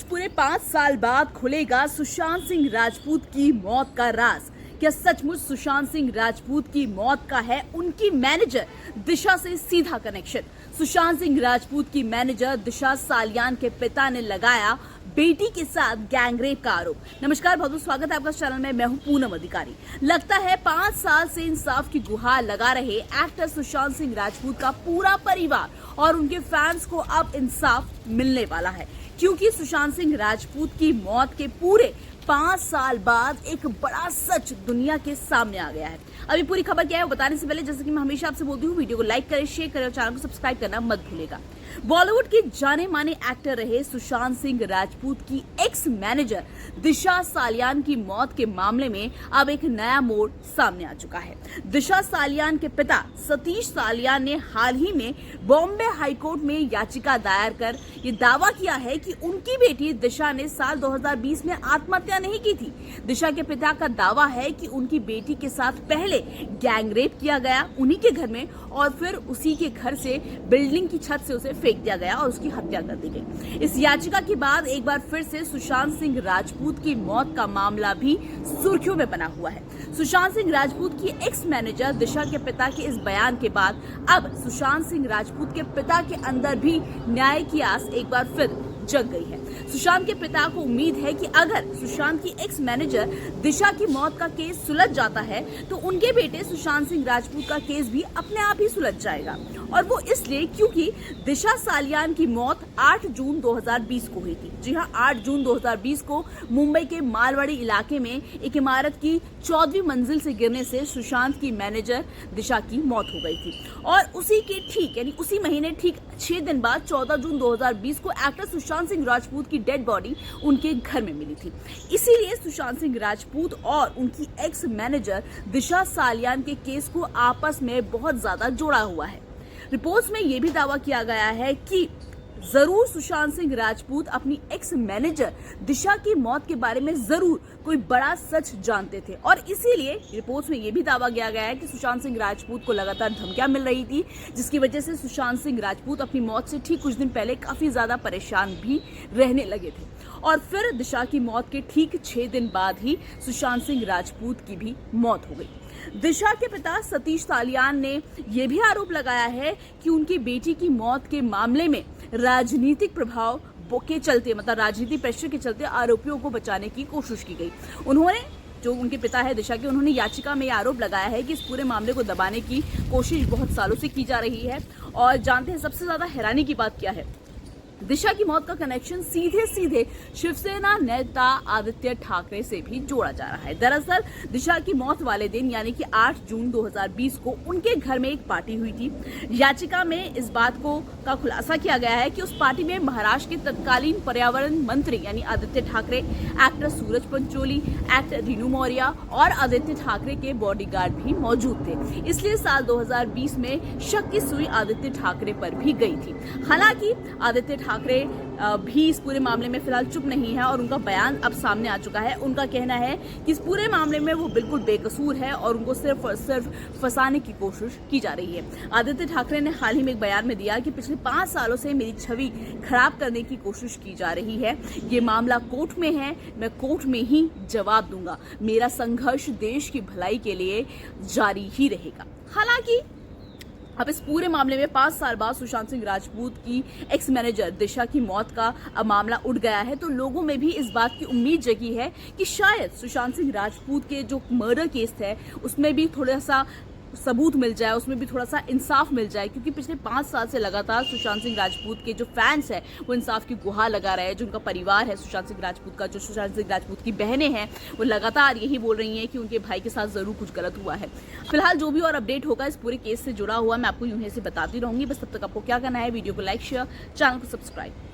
आज पूरे 5 साल बाद खुलेगा सुशांत सिंह राजपूत की मौत का राज। क्या सचमुच सुशांत सिंह राजपूत की मौत का है उनकी मैनेजर दिशा से सीधा कनेक्शन? सुशांत सिंह राजपूत की मैनेजर दिशा सालियान के पिता ने लगाया बेटी के साथ गैंगरेप का आरोप। नमस्कार, बहुत बहुत स्वागत है आपका चैनल में। मैं हूं पूनम अधिकारी। लगता है 5 साल से इंसाफ की गुहार लगा रहे एक्टर सुशांत सिंह राजपूत का पूरा परिवार और उनके फैंस को अब इंसाफ मिलने वाला है, क्योंकि सुशांत सिंह राजपूत की मौत के पूरे 5 साल बाद एक बड़ा सच दुनिया के सामने आ गया है। अभी पूरी खबर क्या है वो बताने से पहले, जैसे कि मैं हमेशा आपसे बोलती हूँ, वीडियो को लाइक करें, शेयर करें और चैनल को सब्सक्राइब करना मत भूलेगा। बॉलीवुड के जाने माने एक्टर रहे सुशांत सिंह राजपूत की एक्स मैनेजर दिशा सालियान की मौत के मामले में अब एक नया मोड़ सामने आ चुका है। दिशा सालियान के पिता सतीश सालियान ने हाल ही में बॉम्बे हाईकोर्ट में याचिका दायर कर ये दावा किया है कि उनकी बेटी दिशा ने साल 2020 में आत्महत्या नहीं की थी। दिशा के पिता का दावा है कि उनकी बेटी के साथ पहले गैंगरेप किया गया उन्हीं के घर में, और फिर उसी के घर से बिल्डिंग की छत से उसे फेंक दिया गया और उसकी हत्या कर दी गई। इस याचिका के बाद एक बार फिर से सुशांत सिंह राजपूत की मौत का मामला भी सुर्खियों में बना हुआ है। सुशांत सिंह राजपूत की एक्स मैनेजर दिशा के पिता के इस बयान के बाद अब सुशांत सिंह राजपूत के पिता के अंदर भी न्याय की आस एक बार फिर जग गई है। सुशांत के पिता को उम्मीद है कि अगर सुशांत की एक्स मैनेजर दिशा की मौत का केस सुलझ जाता है तो उनके बेटे सुशांत सिंह राजपूत का केस भी अपने आप ही सुलझ जाएगा, और वो इसलिए क्योंकि दिशा सालियान की मौत 8 जून 2020 को हुई थी। जी हाँ, 8 जून 2020 को मुंबई के मालवाड़ी इलाके में एक इमारत की 14वीं मंजिल से गिरने से सुशांत की मैनेजर दिशा की मौत हो गई थी, और उसी के ठीक यानी उसी महीने ठीक 6 दिन बाद 14 जून 2020 को एक्टर सुशांत सिंह राजपूत की डेड बॉडी उनके घर में मिली थी। इसीलिए सुशांत सिंह राजपूत और उनकी एक्स मैनेजर दिशा सालियान के केस को आपस में बहुत ज्यादा जोड़ा हुआ है। रिपोर्ट्स में यह भी दावा किया गया है कि जरूर सुशांत सिंह राजपूत अपनी एक्स मैनेजर दिशा की मौत के बारे में जरूर कोई बड़ा सच जानते थे, और इसीलिए रिपोर्ट्स में यह भी दावा किया गया है कि सुशांत सिंह राजपूत को लगातार धमकियां मिल रही थी, जिसकी वजह से सुशांत सिंह राजपूत अपनी मौत से ठीक कुछ दिन पहले काफी ज्यादा परेशान भी रहने लगे थे। और फिर दिशा की मौत के ठीक 6 दिन बाद ही सुशांत सिंह राजपूत की भी मौत हो गई। दिशा के पिता सतीश सालियान ने यह भी आरोप लगाया है कि उनकी बेटी की मौत के मामले में राजनीतिक प्रभाव के चलते, मतलब राजनीतिक प्रेशर के चलते आरोपियों को बचाने की कोशिश की गई। उन्होंने, जो उनके पिता है दिशा के, उन्होंने याचिका में आरोप लगाया है कि इस पूरे मामले को दबाने की कोशिश बहुत सालों से की जा रही है। और जानते हैं सबसे ज्यादा हैरानी की बात क्या है? दिशा की मौत का कनेक्शन सीधे सीधे शिवसेना नेता आदित्य ठाकरे से भी जोड़ा जा रहा है। दरअसल दिशा की मौत वाले दिन यानी कि 8 जून 2020 को उनके घर में एक पार्टी हुई थी। याचिका में इस बात का खुलासा किया गया है कि उस पार्टी में महाराष्ट्र के तत्कालीन पर्यावरण मंत्री यानी आदित्य ठाकरे, एक्टर सूरज पंचोली, एक्टर रीनू मौर्य और आदित्य ठाकरे के बॉडीगार्ड भी मौजूद थे। इसलिए साल 2020 में शक की सुई आदित्य ठाकरे पर भी गई थी। हालांकि आदित्य ठाकरे भी इस पूरे मामले में फिलहाल चुप नहीं है और उनका बयान अब सामने आ चुका है। उनका कहना है कि इस पूरे मामले में वो बिल्कुल बेकसूर है और उनको सिर्फ और सिर्फ फंसाने की कोशिश की जा रही है। आदित्य ठाकरे ने हाल ही में एक बयान में दिया कि पिछले 5 सालों से मेरी छवि खराब करने की कोशिश की जा रही है। ये मामला कोर्ट में है, मैं कोर्ट में ही जवाब दूंगा। मेरा संघर्ष देश की भलाई के लिए जारी ही रहेगा। हालांकि अब इस पूरे मामले में 5 साल बाद सुशांत सिंह राजपूत की एक्स मैनेजर दिशा की मौत का मामला उठ गया है, तो लोगों में भी इस बात की उम्मीद जगी है कि शायद सुशांत सिंह राजपूत के जो मर्डर केस है उसमें भी थोड़ा सा सबूत मिल जाए, उसमें भी थोड़ा सा इंसाफ मिल जाए, क्योंकि पिछले 5 साल से लगातार सुशांत सिंह राजपूत के जो फैंस हैं वो इंसाफ की गुहार लगा रहे हैं। जो उनका परिवार है सुशांत सिंह राजपूत का, जो सुशांत सिंह राजपूत की बहनें हैं, वो लगातार यही बोल रही हैं कि उनके भाई के साथ जरूर कुछ गलत हुआ है। फिलहाल जो भी और अपडेट होगा इस पूरे केस से जुड़ा हुआ मैं आपको यूं ही से बताती रहूंगी। बस तब तक आपको क्या करना है, वीडियो को लाइक, शेयर, चैनल को सब्सक्राइब